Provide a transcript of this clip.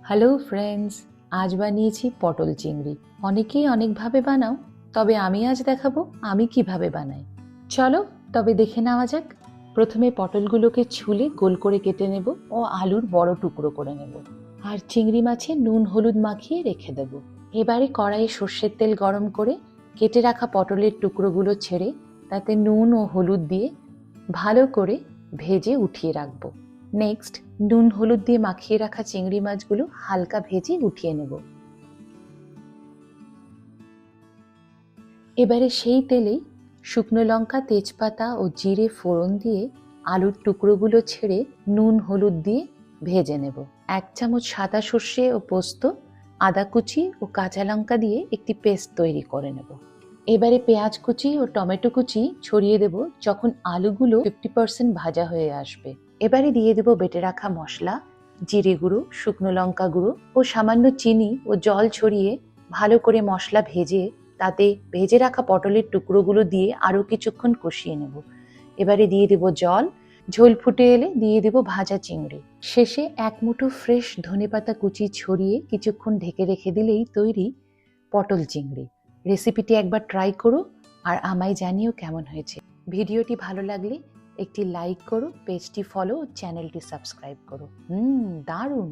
Hello friends, আজ বানিয়েছি পটল চিংড়ি। অনেকেই অনেকভাবে বানাও, তবে আমি আজ দেখাবো আমি কিভাবে বানাই। চলো তবে দেখে নেওয়া যাক। প্রথমে পটলগুলোকে ছুলে গোল করে কেটে নেব ও আলুর বড় টুকরো করে নেব, আর চিংড়ি মাছে নুন হলুদ মাখিয়ে রেখে দেব। এবারে কড়াইয়ে সর্ষের তেল গরম করে কেটে রাখা পটলের টুকরোগুলো ছেড়ে তাতে নুন ও হলুদ দিয়ে ভালো করে ভেজে উঠিয়ে রাখবো। নেক্সট, নুন হলুদ দিয়ে মাখিয়ে রাখা চিংড়ি মাছগুলো হালকা ভেজে উঠিয়ে নেব। এবারে সেই তেলেই শুকনো লঙ্কা, তেজপাতা ও জিরে ফোড়ন দিয়ে আলুর টুকরোগুলো ছেড়ে নুন হলুদ দিয়ে ভেজে নেব। 1 চামচ সাদা সর্ষে ও পোস্ত, আদা কুচি ও কাঁচা লঙ্কা দিয়ে একটি পেস্ট তৈরি করে নেব। এবারে পেঁয়াজ কুচি ও টমেটো কুচি ছড়িয়ে দেব যখন আলুগুলো 50% ভাজা হয়ে আসবে। এবারে দিয়ে দেব বেটে রাখা মশলা, জিরে গুঁড়ো, শুকনো লঙ্কা গুঁড়ো ও সামান্য চিনি ও জল ছড়িয়ে ভালো করে মশলা ভেজে তাতে ভেজে রাখা পটলের টুকরোগুলো দিয়ে আরও কিছুক্ষণ কষিয়ে নেব। এবারে দিয়ে দেব জল, ঝোল ফুটে এলে দিয়ে দেব ভাজা চিংড়ি। শেষে 1 মুঠো ফ্রেশ ধনেপাতা কুচি ছড়িয়ে কিছুক্ষণ ঢেকে রেখে দিলেই তৈরি পটল চিংড়ি। রেসিপিটি একবার ট্রাই করো আর আমায় জানিও কেমন হয়েছে। ভিডিওটি ভালো লাগলে একটি লাইক করো, পেজটি ফলো ও চ্যানেলটি সাবস্ক্রাইব করো। দারুণ!